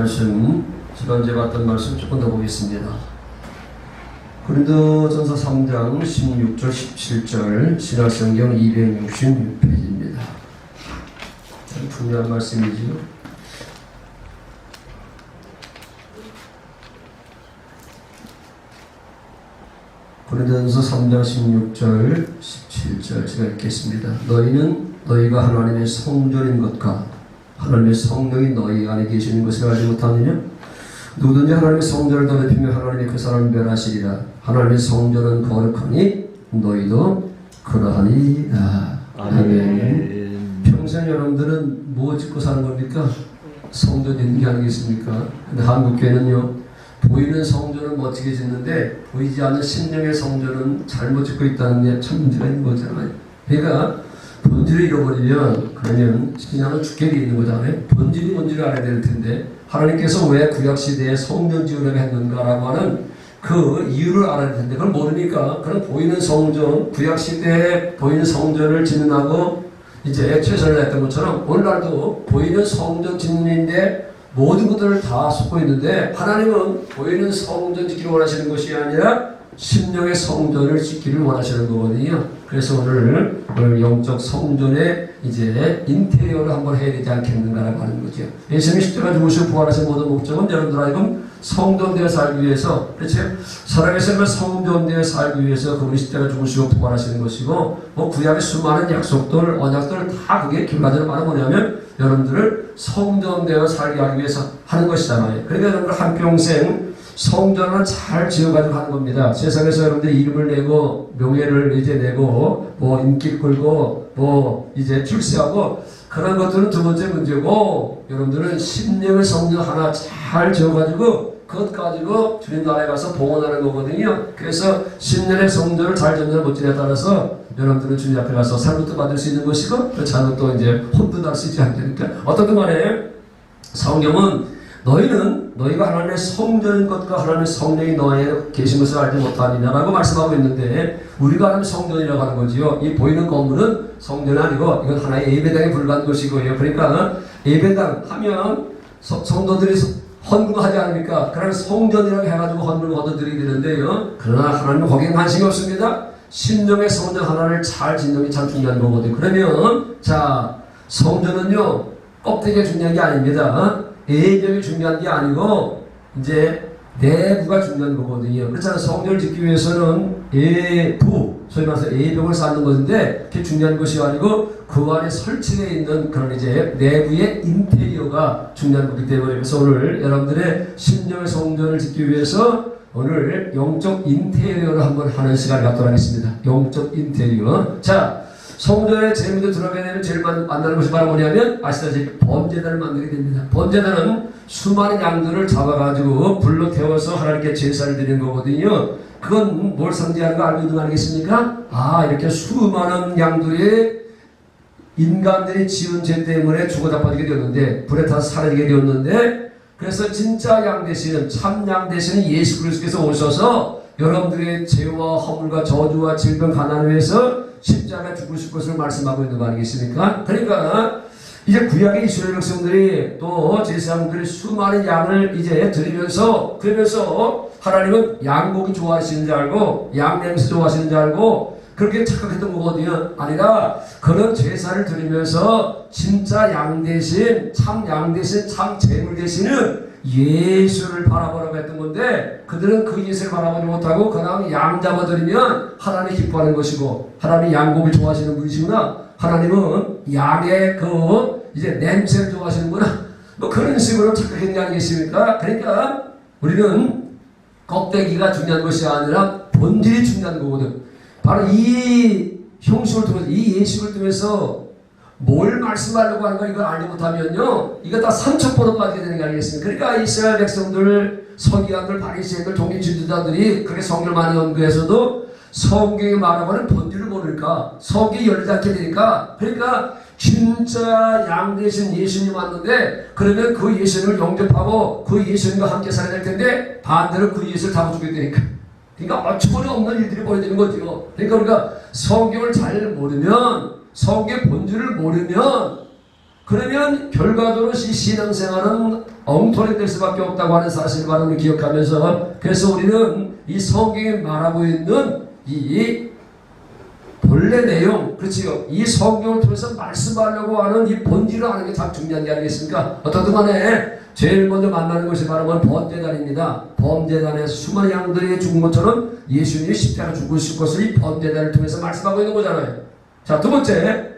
말씀, 지난주에 봤던 말씀 조금 더 보겠습니다. 고린도전서 3장 16절 17절 신약성경 266페이지입니다. 중요한 말씀이지요. 고린도전서 3장 16절 17절 제가 읽겠습니다. 너희는 너희가 하나님의 성전인 것과 하나님의 성령이 너희 안에 계시는 것을 알지 못하느냐? 누구든지 하나님의 성전을 더럽히면 하나님이 그 사람을 멸하시리라. 하나님의 성전은 거룩하니 너희도 그러하니라. 아멘. 평생 여러분들은 뭐 짓고 사는 겁니까? 성전 짓는 게 아니겠습니까? 근데 한국교회는요, 보이는 성전은 멋지게 짓는데 보이지 않는 심령의 성전은 잘못 짓고 있다는 게 참 문제가 있는 거잖아요. 그러니까 본질을 잃어버리면 그러면 신앙은 죽게 돼 있는 거잖아요. 본질이 뭔지를 알아야 될 텐데 하나님께서 왜 구약시대에 성전 지으려고 했는가라고 하는 그 이유를 알아야 될 텐데 그걸 모르니까 그런 보이는 성전, 구약시대에 보이는 성전을 짓는다고 이제 최선을 했던 것처럼 오늘날도 보이는 성전 짓는데 모든 것들을 다 쏟고 있는데 하나님은 보이는 성전 짓기를 원하시는 것이 아니라 심령의 성전을 짓기를 원하시는 거거든요. 그래서 오늘 영적 성전의 이제 인테리어를 한번 해야 되지 않겠는가라고 하는 거죠. 예수님이 십자가 죽으시고 부활하신 모든 목적은 여러분들 하여금 성전되어 살기 위해서, 그렇죠? 살아계신 성전되어 살기 위해서 그분이 십자가 죽으시고 부활하시는 것이고, 뭐 구약의 수많은 약속들, 언약들 다 그게 결과적으로 말은 뭐냐면 여러분들을 성전되어 살게 하기 위해서 하는 것이잖아요. 그러니까 여러분들 한평생 성전을 잘 지어가지고 하는 겁니다. 세상에서 여러분들 이름을 내고 명예를 이제 내고 뭐 인기 끌고 뭐 이제 출세하고 그런 것들은 두 번째 문제고, 여러분들은 심령의 성전 하나 잘 지어가지고 그것 가지고 주님 나라에 가서 봉헌하는 거거든요. 그래서 심령의 성전을 잘 짓는 못지에 따라서 여러분들은 주님 앞에 가서 상급도 받을 수 있는 것이고 그 자는 또 이제 혼도 날 수 있지 않습니까? 어떻든 간에 성경은 너희가 하나님의 성전인 것과 하나님의 성령이 너희에 계신 것을 알지 못하느냐라고 말씀하고 있는데 우리가 하나님의 성전이라고 하는 거지요. 이 보이는 건물은 성전이 아니고 이건 하나의 예배당에 불과한 것이고요. 그러니까 예배당 하면 성도들이 헌금하지 않습니까? 그러면 성전이라고 해가지고 헌금을 거둬들이게 되는데요. 그러나 하나님은 거기에 관심이 없습니다. 심령의 성전 하나를 잘 짓는 게 참 중요한 거거든요. 그러면 자, 성전은요 껍데기가 중요한 게 아닙니다. 외벽이 중요한 게 아니고 이제 내부가 중요한 거거든요. 그렇잖아요. 성전을 짓기 위해서는 소위 말해서 외벽을 쌓는 것인데 그게 중요한 것이 아니고 그 안에 설치되어 있는 그런 이제 내부의 인테리어가 중요한 거기 때문에 그래서 오늘 여러분들의 심령의 성전을 짓기 위해서 오늘 영적 인테리어를 한번 하는 시간을 갖도록 하겠습니다. 영적 인테리어. 자, 성전에 제일 먼저 들어가게 되면 제일 만나는 것이 바로 뭐냐면 아시다시피 번제단을 만들게 됩니다. 번제단은 수많은 양들을 잡아가지고 불로 태워서 하나님께 제사를 드리는 거거든요. 그건 뭘 상징하는 거 알고 있는 거 아니겠습니까? 이렇게 수많은 양들이 인간들이 지은 죄 때문에 죽어 자빠지게 되었는데 불에 타서 사라지게 되었는데 그래서 진짜 양 대신 참 양 대신 예수 그리스도께서 오셔서 여러분들의 죄와 허물과 저주와 질병 가난을 위해서 십자가에 죽으실 것을 말씀하고 있는 거 아니겠습니까? 그러니까 이제 구약의 이스라엘 백성들이 또 제사장들이 수많은 양을 이제 드리면서 그러면서 하나님은 양고기 좋아하시는 줄 알고 양 냄새 좋아하시는 줄 알고 그렇게 착각했던 거거든요. 아니라 그런 제사를 드리면서 진짜 양 대신 참 양 대신 참 제물 대신은 예수를 바라보라고 했던 건데 그들은 그 예수를 바라보지 못하고 그 다음에 양 잡아드리면 하나님이 기뻐하는 것이고 하나님이 양고기 좋아하시는 분이시구나, 하나님은 양의 그 이제 냄새를 좋아하시는구나, 뭐 그런 식으로 착각했는 게 아니겠습니까? 그러니까 우리는 껍데기가 중요한 것이 아니라 본질이 중요한 거거든. 바로 이 형식을 통해서 이 예수를 통해서 뭘 말씀하려고 하는 거 이걸 알지 못하면요 이거 다 상처포로 빠지게 되는 게 아니겠습니까? 그러니까 이스라엘 백성들, 서기관들, 바리새인들, 종교 지도자들이 그렇게 성경을 많이 연구해서도 성경이 말하고는 본질을 모르니까 성경이 열리지 않게 되니까 그러니까 진짜 양 대신 예수님 왔는데 그러면 그 예수님을 영접하고 그 예수님과 함께 살아야 될 텐데 반대로 그 예수를 잡아주게 되니까 그러니까 어처구니 없는 일들이 벌어지는 거죠. 그러니까 우리가 성경을 잘 모르면 성경의 본질을 모르면 그러면 결과적으로 이 신앙생활은 엉터리 될 수밖에 없다고 하는 사실을 바로 기억하면서, 그래서 우리는 이 성경에 말하고 있는 이 본래 내용, 그렇지요, 이 성경을 통해서 말씀하려고 하는 이 본질을 아는 게 참 중요한 게 아니겠습니까? 어떻든 간에 제일 먼저 만나는 것이 바로 범제단입니다. 범제단에서 수많은 양들이 죽은 것처럼 예수님이 십자가 죽으실 것을 이 범제단을 통해서 말씀하고 있는 거잖아요. 자, 두 번째,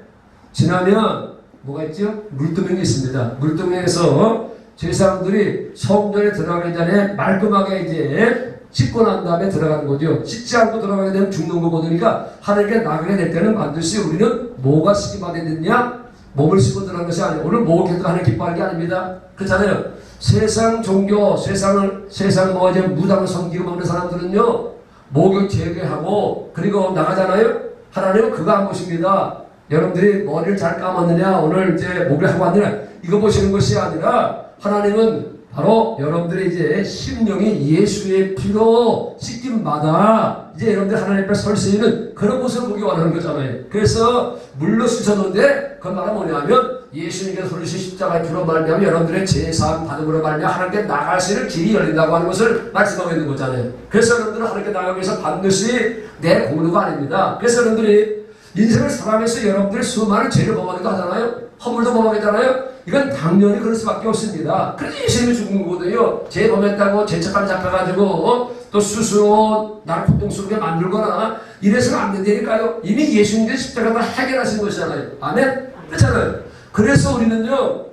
지나면 뭐가 있죠? 물두멍이 있습니다. 물두멍에서 제사장들이 성전에 들어가기 전에 말끔하게 이제 씻고 난 다음에 들어가는 거죠. 씻지 않고 들어가게 되면 죽는 거거든요. 그러니까 하나님께 나가게 될 때는 반드시 우리는 뭐가 씻김받았느냐? 몸을 씻고 들어가는 것이 아니에요. 오늘 목욕해도 하나님 기뻐할 게 아닙니다. 그렇잖아요. 세상 종교, 세상 뭐 이제 무당을 섬기고 먹는 사람들은요, 목욕 제거하고 그리고 나가잖아요. 하나님은 그거 안 보십니다. 여러분들이 머리를 잘 감았느냐, 오늘 이제 목욕을 하고 왔느냐, 이거 보시는 것이 아니라 하나님은 바로 여러분들의 이제 심령이 예수의 피로 씻김마다 이제 여러분들 하나님 앞에 설 수 있는 그런 모습을 보기 원하는 거잖아요. 그래서 물로 씻었는데 그 말은 뭐냐면 예수님께서 돌리신 십자가의 피로 말미암아 여러분들의 죄사함 받음으로 말미암아 하나님께 나갈 수 있는 길이 열린다고 하는 것을 말씀하고 있는 거잖아요. 그래서 여러분들은 하나님께 나가기 위해서 반드시 내 공로가 아닙니다. 그래서 여러분들이 인생을 살아가면서 여러분들이 수많은 죄를 범하기도 하잖아요. 허물도 범하잖아요. 이건 당연히 그럴 수밖에 없습니다. 그래서 예수님이 죽은 거거든요. 죄 범했다고 죄책감 잡혀가지고 또 스스로 나를 고통스럽게 만들거나 이래서는 안 된다니까요. 이미 예수님께서 십자가가 해결하신 것이잖아요. 아멘? 그렇잖아요. 그래서 우리는요,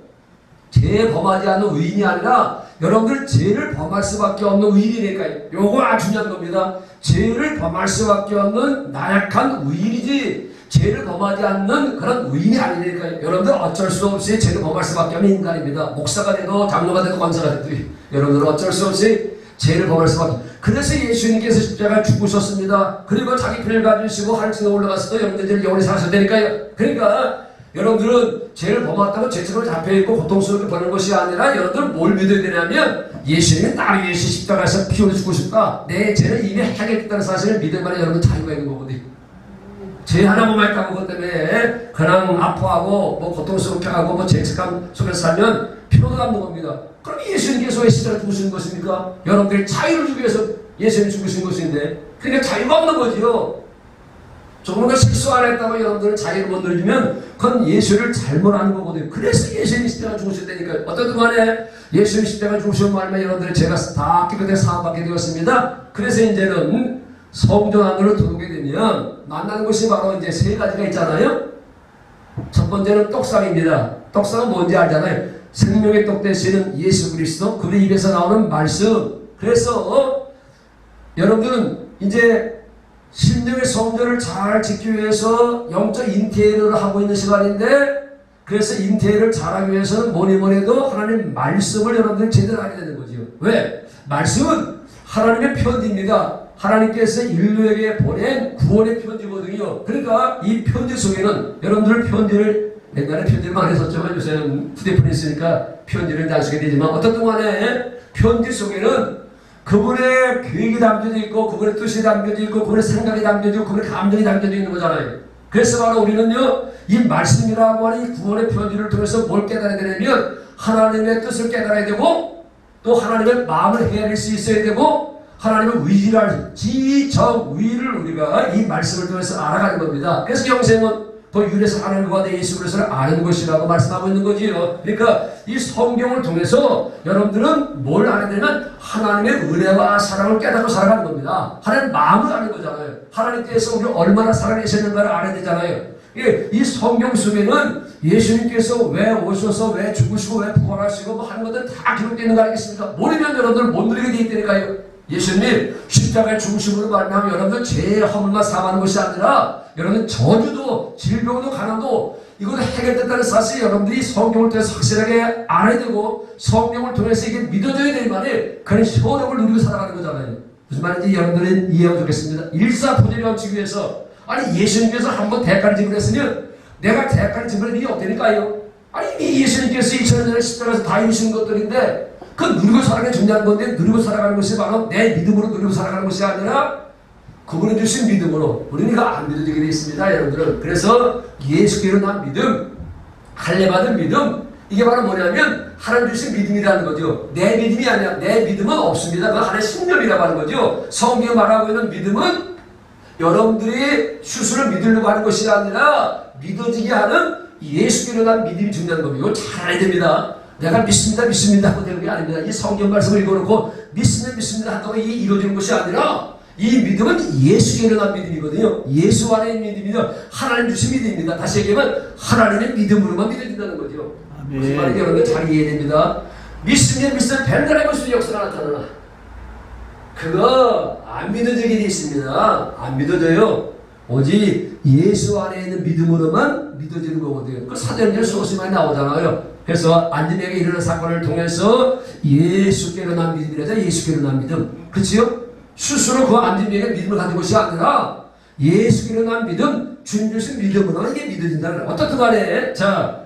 죄 범하지 않는 의인이 아니라 여러분들 죄를 범할 수밖에 없는 의인이니까요. 요거 아주 중요한 겁니다. 죄를 범할 수밖에 없는 나약한 의인이지 죄를 범하지 않는 그런 의인이 아니니까요. 여러분들 어쩔 수 없이 죄를 범할 수밖에 없는 인간입니다. 목사가 돼도 장로가 돼도 권사가 돼도 여러분들 어쩔 수 없이 죄를 범할 수밖에. 그래서 예수님께서 십자가에 죽으셨습니다. 그리고 자기 피를 가지시고 하늘층에 올라가서 또 여러분들이 영원히 사셨다니까요. 그러니까 여러분들은 죄를 범했다고 죄책을 잡혀있고 고통스럽게 버는 것이 아니라 여러분들은 뭘 믿어야 되냐면 예수님이 나를 위해서 십자가에서 피 흘려 죽으셨다. 내 죄는 이미 해결했다는 사실을 믿으면 여러분 자유가 있는 거거든요. 죄 하나 범했다고 그것 때문에 그냥 아파하고 뭐 고통스럽게 하고 뭐 죄책감 속에서 살면 피로가 남는 겁니다. 그럼 예수님께서 왜 십자가에 죽으신 것입니까? 여러분들이 자유를 주기 위해서 예수님이 죽으신 것인데, 그러니까 자유가 없는 거지요. 조금 더 실수 안 했다고 여러분들은 자유를 못 누리면 그건 예수를 잘못하는 거거든요. 그래서 예수님이 십자가 죽으셨다니까요. 어떤 동안에 예수님 십자가 죽으신 말면 여러분들의 죄가 다 깨끗하게 사함받게 되었습니다. 그래서 이제는 성전 안으로 들어오게 되면 만나는 것이 바로 이제 세 가지가 있잖아요. 첫 번째는 떡상입니다. 떡상은 뭔지 알잖아요. 생명의 떡 되시는 예수 그리스도, 그의 입에서 나오는 말씀. 그래서 여러분들은 이제 신령의 성전을 잘 짓기 위해서 영적 인테리어를 하고 있는 시간인데, 그래서 인테리어를 잘하기 위해서는 뭐니 해도 하나님 말씀을 여러분들이 제대로 알아야 되는 거죠. 왜? 말씀은 하나님의 편지입니다. 하나님께서 인류에게 보낸 구원의 편지거든요. 그러니까 이 편지 속에는 여러분들 편지를 옛날에 편지를 많이 썼지만 요새는 휴대폰이 있으니까 편지를 안 쓰게 되지만 어떤 동안에 편지 속에는 그분의 계획이 담겨져 있고 그분의 뜻이 담겨져 있고 그분의 생각이 담겨져 있고 그분의 감정이 담겨져 있는 거잖아요. 그래서 바로 우리는요, 이 말씀이라고 하는 이 구원의 편지를 통해서 뭘 깨달아야 되냐면 하나님의 뜻을 깨달아야 되고 또 하나님의 마음을 헤아릴 수 있어야 되고 하나님의 위를 지정위를 우리가 이 말씀을 통해서 알아가는 겁니다. 그래서 영생은 더 유래서 하나님과 내 예수 그리스도를 아는 것이라고 말씀하고 있는 거지요. 그러니까 이 성경을 통해서 여러분들은 뭘 알아야 되냐면 하나님의 은혜와 사랑을 깨닫고 살아가는 겁니다. 하나님 마음을 아는 거잖아요. 하나님께서 우리를 얼마나 사랑하셨는가를 알아야 되잖아요. 이 성경 속에는 예수님께서 왜 오셔서 왜 죽으시고 왜 부활하시고 뭐 하는 것들 다 기록되어 있는 거 아니겠습니까? 모르면 여러분들 못 누리게 되어 있다니까요. 예수님 십자가의 중심으로 말하면 여러분들 죄의 허물만 사하는 것이 아니라 여러분 저주도 질병도 가난도 이것도 해결됐다는 사실 여러분들이 성경을 통해서 확실하게 알아야 되고 성경을 통해서 이게 믿어져야 될 만에 그런 효력을 누리고 살아가는 거잖아요. 무슨 말인지 여러분들은 이해하면 좋겠습니다. 일사포절이 넘치기 위해서 아니 예수님께서 한번 대가를 지불했으면 내가 대가를 지불할 일이 없다니까요. 아니 이미 예수님께서 2000년 전에 십자가에서 다 이루신 것들인데 그 누리고 살아가는 게 중요한 건데 누리고 살아가는 것이 바로 내 믿음으로 누리고 살아가는 것이 아니라 그분이 주신 믿음으로 우리는 이거 안 믿어지게 되어 있습니다. 여러분들은. 그래서 예수께로 난 믿음 할례받은 믿음, 이게 바로 뭐냐면 하나님 주신 믿음이라는 거죠. 내 믿음이 아니라 내 믿음은 없습니다. 그건 하나의 신념이라고 하는 거죠. 성경이 말하고 있는 믿음은 여러분들이 스스로 믿으려고 하는 것이 아니라 믿어지게 하는 예수께로 난 믿음이 중요한 겁니다. 이거 잘 알아야 됩니다. 내가 믿습니다 하고 되는 게 아닙니다. 이 성경 말씀을 읽어놓고 믿습니다 한다고 이게 이루어지는 것이 아니라 이 믿음은 예수께로 난 믿음이거든요. 예수 안에 있는 믿음이다. 하나님 주신 믿음입니다. 다시 얘기하면 하나님의 믿음으로만 믿어진다는 거죠. 무슨 말인지 여러분 잘 이해해야 됩니다. 믿으면 벤달의 것으로 역사가 나타나나. 그거 안 믿어지게 돼 있습니다. 안 믿어져요. 오직 예수 안에 있는 믿음으로만 믿어지는 거거든요. 그 사도행전 수없이 많이 나오잖아요. 그래서 안디메에게 일어난 사건을 통해서 예수께로 난 믿음이라자 예수께로 난 믿음. 그렇지요? 스스로 그 안디메에게 믿음을 가진 것이 아니라 예수께로 난 믿음, 주님 주신 믿음으로 이게 믿어진다는 거예요. 어떻든 간에 자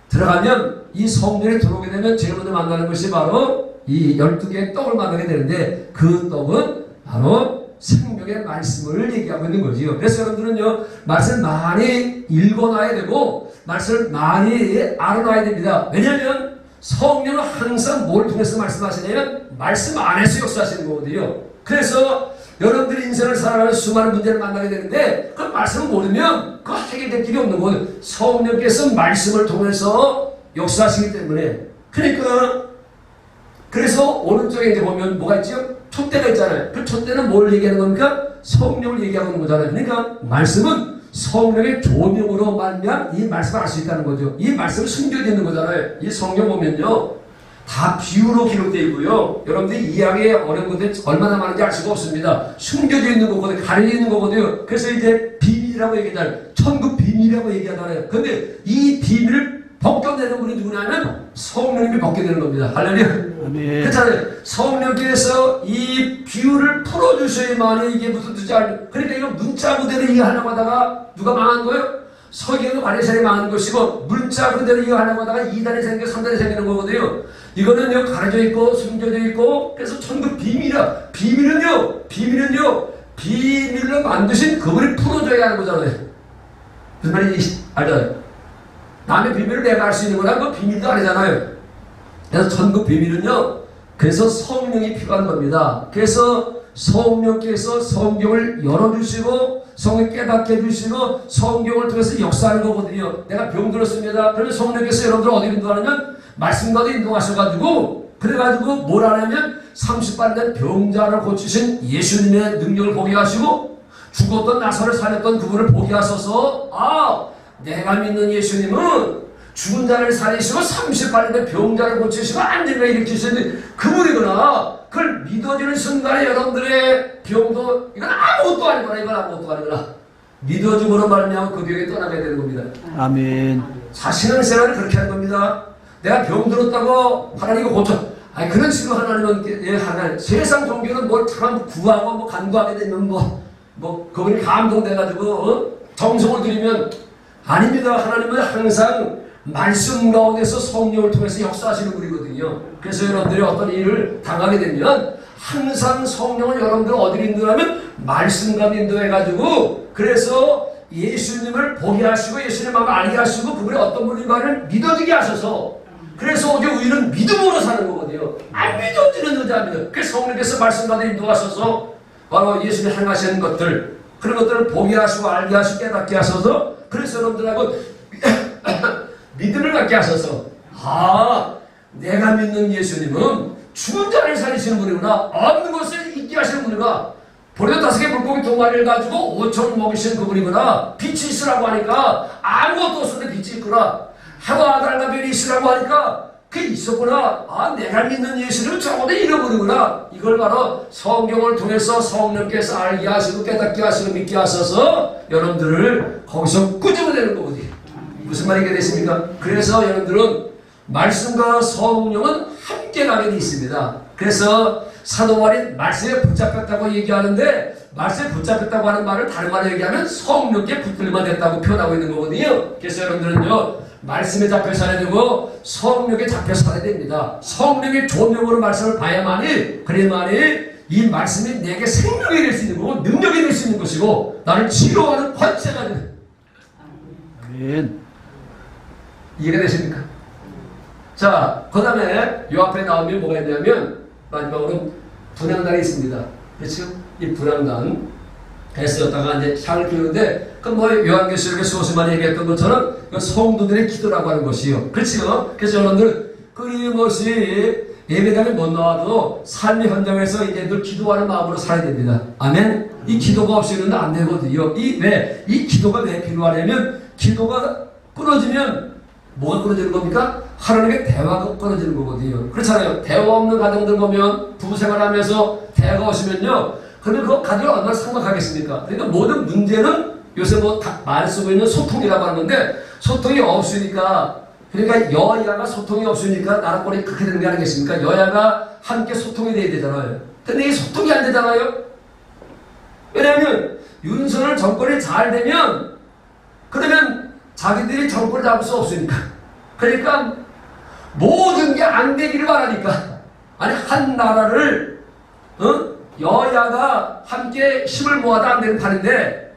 들어가면 이 성전에 들어오게 되면 제일 먼저 만나는 것이 바로 이 12개의 떡을 만나게 되는데 그 떡은 바로 생명의 말씀을 얘기하고 있는 거지요. 그래서 여러분들은요 말씀을 많이 읽어놔야 되고 말씀을 많이 알아놔야 됩니다. 왜냐하면 성령은 항상 뭘 통해서 말씀하시냐면 말씀 안에서 역사하시는 거거든요. 그래서 여러분들이 인생을 살아가는 수많은 문제를 만나게 되는데 그 말씀을 모르면 그 해결될 길이 없는 거예요. 성령께서 말씀을 통해서 역사하시기 때문에. 그러니까 그래서 오른쪽에 이제 보면 뭐가 있죠? 촛대가 있잖아요. 그 촛대는 뭘 얘기하는 겁니까? 성령을 얘기하고 있는 거잖아요. 그러니까 말씀은 성령의 조명으로 말미암아 이 말씀을 알 수 있다는 거죠. 이 말씀은 숨겨져 있는 거잖아요. 이 성경 보면요 다 비유로 기록되어 있고요. 여러분들이 이해하기 어려운 것들이 얼마나 많은지 알 수가 없습니다. 숨겨져 있는 거거든요. 가려져 있는 거거든요. 그래서 이제 비밀이라고 얘기하잖아요. 천국 비밀이라고 얘기하잖아요. 그런데 이 비밀을 벗겨내는 분이 누구냐면 성령님이 벗겨내는 겁니다. 할렐루야. 그렇잖아요. 성령께서 이 비유를 풀어주셔야만 이게 무슨 뜻인지 알죠. 그러니까 이거 문자 그대로 이해하려고 하다가 누가 망한 거예요? 서기관과 바리새인이 망한 것이고 문자 그대로 이해하려고 하다가 2단이 생기고 3단이 생기는 거거든요. 이거는요 가려져 있고 숨겨져 있고 그래서 천국 비밀이라. 비밀은요 비밀로 만드신 그분이 풀어줘야 하는 거잖아요. 무슨 말인지 알잖아요. 남의 비밀을 내가 알 수 있는 거라 그 비밀도 아니잖아요. 그래서 천국 비밀은요 그래서 성령이 필요한 겁니다. 그래서 성령께서 성경을 열어주시고 성경 깨닫게 해주시고 성경을 통해서 역사하는 거거든요. 내가 병들었습니다. 그러면 성령께서 여러분들 어디 인도하냐면 말씀과도 인도하셔가지고 그래가지고 뭘 하냐면 30발 된 병자를 고치신 예수님의 능력을 보게 하시고 죽었던 나사를 살렸던 그분을 보게 하셔서 아 내가 믿는 예수님은 죽은 자를 살리시고 30발 된 병자를 고치시고 안전을 일으키시는 그분이구나. 그걸 믿어지는 순간에 여러분들의 병도 이건 아무것도 아니구나. 이건 아무것도 아니구나. 믿어줌으로 말미암아 그 병이 떠나게 되는 겁니다. 아멘. 신앙생활을 그렇게 하는 겁니다. 내가 병들었다고 하나님이 고쳐. 아니 그런 식으로 하나님은 하나님 세상 종교는 뭘 참 구하고 뭐 간구하게 되면 뭐 그분이 감동돼가지고 정성을 들이면 아닙니다. 하나님은 항상 말씀 가운데서 성령을 통해서 역사하시는 분이거든요. 그래서 여러분들이 어떤 일을 당하게 되면 항상 성령을 여러분들 어디로 인도하면 말씀 가운데 인도해가지고 그래서 예수님을 보게 하시고 예수님 마음을 알게 하시고 그분이 어떤 분인가를 믿어지게 하셔서 그래서 오직 우리는 믿음으로 사는 거거든요. 안 믿어지는 여자입니다. 그래서 성령께서 말씀 가운데 인도하셔서 바로 예수님이 행하시는 것들 그런 것들을 보게 하시고 알게 하시고 깨닫게 하셔서 그래서 여러분들하고 믿음을 갖게 하셔서 아 내가 믿는 예수님은 죽은 자를 살리시는 분이구나. 없는 것을 있게 하시는 분이구나. 보리도 5개 물고기 2마리를 가지고 5천을 먹이시는 그분이구나. 빛이 있으라고 하니까 아무것도 없었는데 빛이 있구나. 해와 달과 별이 있으라고 하니까 그게 있었구나. 아 내가 믿는 예수님은 적어도 잃어버리구나. 이걸 바로 성경을 통해서 성령께서 알게 하시고 깨닫게 하시고 믿게 하셔서 여러분들을 거기서 끄집어내는 거거든요. 무슨 말이 되겠습니까? 그래서 여러분들은 말씀과 성령은 함께 가게 되어 있습니다. 그래서 사도 바울이 말씀에 붙잡혔다고 얘기하는데 말씀에 붙잡혔다고 하는 말을 다른 말로 얘기하면 성령께 붙들만 됐다고 표현하고 있는 거거든요. 그래서 여러분들은요 말씀에 잡혀 살아야 되고 성령에 잡혀 살아야 됩니다. 성령의 조명으로 말씀을 봐야만이 그래야만이 이 말씀이 내게 생명이 될 수 있는 거고 능력이 될 수 있는 것이고 나를 치료하는 권세가 되는 아멘. 이해가 되십니까? 자, 그 다음에 요 앞에 나오면 뭐가 있냐면 마지막으로 분향단이 있습니다. 그렇죠? 이 분향단 에서였다가 이제 향을 피우는데 그 뭐 요한계시록에 수없이 많이 얘기했던 것처럼 그 성도들의 기도라고 하는 것이요. 그렇죠? 그래서 여러분들 끊임없이 예배당에 못 나와도 삶의 현장에서 이제 늘 기도하는 마음으로 살아야 됩니다. 아멘? 이 기도가 없이는 안 되거든요. 이 기도가 왜 필요하냐면 기도가 끊어지면 뭐가 끊어지는 겁니까? 하나님의 대화가 끊어지는 거거든요. 그렇잖아요. 대화 없는 가정들 보면 부부 생활하면서 대화가 없으면요. 그러면 그거 가정이 얼마나 삭막하겠습니까? 그러니까 모든 문제는 요새 뭐 다 말 쓰고 있는 소통이라고 하는데 소통이 없으니까 그러니까 여야가 소통이 없으니까 나라꼴이 그렇게 되는 게 아니겠습니까? 여야가 함께 소통이 돼야 되잖아요. 근데 이 소통이 안 되잖아요. 왜냐하면 윤석열 정권이 잘 되면 그러면 자기들이 정권을 잡을 수 없으니까 그러니까 모든 게 안 되기를 바라니까 아니 한 나라를 여야가 함께 힘을 모아도 안 되는 판인데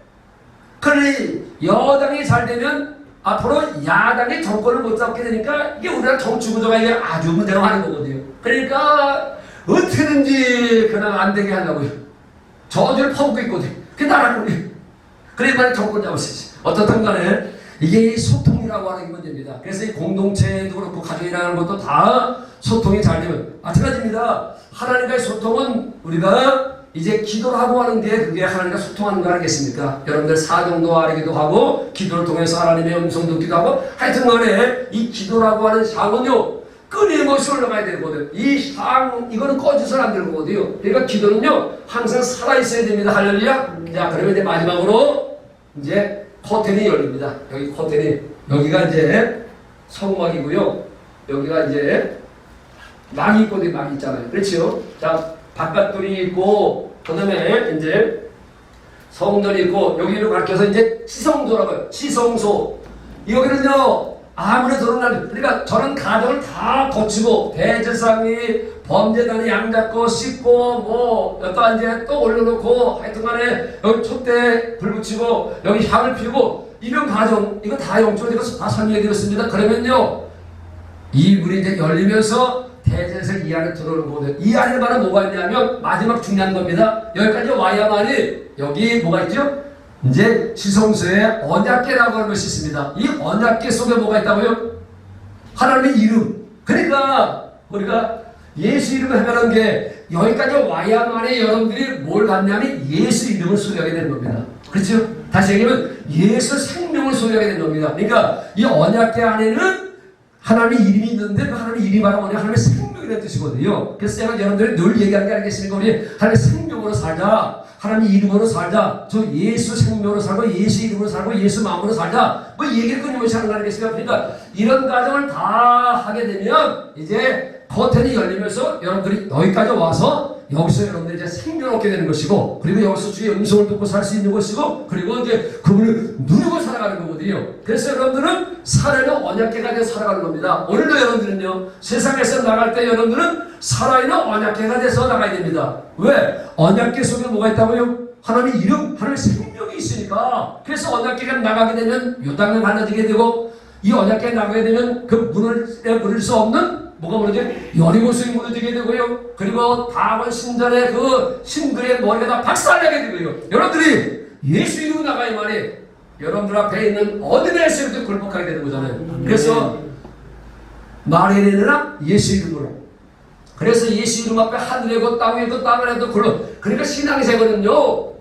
그러니 여당이 잘 되면 앞으로 야당이 정권을 못 잡게 되니까 이게 우리나라 정치 구조가 이게 아주 문제가 많은 거거든요. 그러니까 어떻게든지 그냥 안 되게 하려고요. 저주를 퍼붓고 있거든요. 그게 나라군요. 그래야만 정권 잡을 수 있어요. 어떻든 간에 이게 소통이라고 하는 게 문제입니다. 그래서 이 공동체도 그렇고 가족이라는 것도 다 소통이 잘 되면 마찬가지입니다. 하나님과의 소통은 우리가 이제 기도를 하고 하는 게 그게 하나님과 소통하는 거 아니겠습니까? 여러분들 사정도 아뢰기도 하고 기도를 통해서 하나님의 음성 듣기도 하고 하여튼 간에 이 기도라고 하는 향은요 끊임없이 올라가야 되거든. 이 향 이거는 꺼져서는 안 되는 거거든요. 그러니까 기도는요 항상 살아있어야 됩니다. 할렐루야. 자 그러면 이제 마지막으로 이제 커튼이 열립니다. 여기 커튼이 여기가 이제 성막이고요. 여기가 이제 망이 있거든요. 망이 있잖아요. 그렇죠? 자 바깥돌이 있고 그 다음에 이제 성전이 있고 여기로 가르쳐서 이제 시성소라고 해요. 시성소. 여기는요 아무리 드러나는 그러니까 저런 가정을 다 거치고 대제사장이 범죄단이 양 잡고 씻고 뭐 여기다 이제 또 올려놓고 하여튼간에 여기 촛대 불 붙이고 여기 향을 피우고 이런 가정 이거 다 영적으로 다 설명해 드렸습니다. 그러면요 이 문이 이제 열리면서 대제사장 이 안에 들어오는 거거든요. 이 안에 말은 뭐가 있냐면 마지막 중요한 겁니다. 여기까지 와야만이 여기 뭐가 있죠? 이제 시성소에 언약궤라고 하는 것이 있습니다. 이 언약궤 속에 뭐가 있다고요? 하나님의 이름. 그러니까 우리가 예수 이름을 해명하는 게 여기까지 와야만이 여러분들이 뭘 갖냐면 예수 이름을 소유하게 되는 겁니다. 그렇죠? 다시 얘기하면 예수 생명을 소유하게 되는 겁니다. 그러니까 이 언약궤 안에는 하나님의 이름이 있는데 그 하나님의 이름이 바로 뭐냐 하나님의 생명이라는 뜻이거든요. 그래서 제가 여러분들이 늘 얘기하는 게 아니겠습니까? 우리 하나님의 생명으로 살자. 하나님 이름으로 살자. 저 예수 생명으로 살고 예수 이름으로 살고 예수 마음으로 살자. 뭐 얘기를 끊임없이 하는 거 아니겠습니까? 그러니까 이런 과정을 다 하게 되면 이제 커튼이 열리면서 여러분들이 여기까지 와서 여기서 여러분들이 이제 생명을 얻게 되는 것이고 그리고 여기서 주의 음성을 듣고 살 수 있는 것이고 그리고 이제 그분을 누리고 살아가는 거거든요. 그래서 여러분들은 살아있는 언약궤가 되어 살아가는 겁니다. 오늘도 여러분들은요 세상에서 나갈 때 여러분들은 살아있는 언약궤가 돼서 나가야 됩니다. 왜? 언약궤 속에 뭐가 있다고요? 하나님의 이름, 하나님의 생명이 있으니까. 그래서 언약궤가 나가게 되면 요단을 갈라지게 되고 이 언약궤에 나가게 되면 그 무너질 수 없는 뭐가 무너지? 여리고성이 무너지게 되고요. 그리고 다원 신전의 그 신들의 머리가 다 박살나게 되고요. 여러분들이 예수 이름으로 나가야만이 여러분들 앞에 있는 어디에서부터 굴복하게 되는 거잖아요. 그래서 말이 되느라 예수 이름으로. 그래서 예수 이름 앞에 하늘에도 땅에도 땅을에도 굴러. 그러니까 신앙생활은요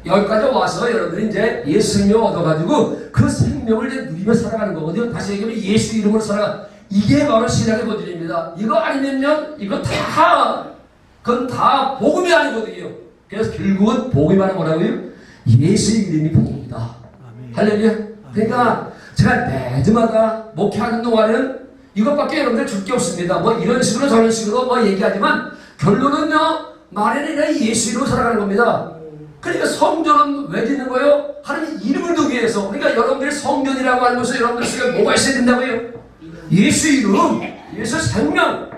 여기까지 와서 여러분들이 이제 예수 생명을 얻어가지고 그 생명을 이제 누리며 살아가는 거거든요. 다시 얘기하면 예수 이름으로 살아가. 이게 바로 신앙의 본질입니다. 이거 아니면요, 이거 그건 다 복음이 아니거든요. 그래서 결국은 복음이 말은 뭐라고요? 예수의 이름이 복음이다. 할렐루야. 그러니까 제가 매주마다 목회하는 동안은 이것밖에 여러분들 줄 게 없습니다. 뭐 이런 식으로 저런 식으로 뭐 얘기하지만 결론은요, 말에는 예수 이름으로 살아가는 겁니다. 그러니까 성전은 왜 짓는 거예요? 하나님 이름을 두기 위해서. 그러니까 여러분들이 성전이라고 하는 것은 여러분들 속에 뭐가 있어야 된다고요? 예수 이름, 예수 생명.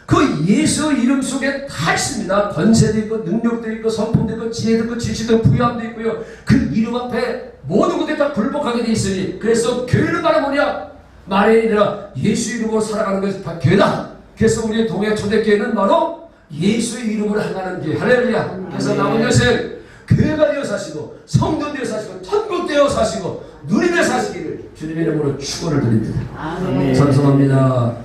그 예수 이름 속에 다 있습니다. 권세도 있고 능력도 있고 성품도 있고 지혜도 있고 지식도 부유함도 있고요. 그 이름 앞에 모든 것들이 다 굴복하게 돼 있으니 그래서 교회는 바로 뭐냐? 말이 아니라 예수 이름으로 살아가는 것이 다 교회다. 그래서 우리의 동해 초대교회는 바로 예수의 이름으로 행하는 교회. 할렐루야. 그래서 남은 여생 교회가 되어 사시고 성전 되어 사시고 천국 되어 사시고 누리며 사시기를 주님의 이름으로 축원을 드립니다. 아멘. 찬송합니다.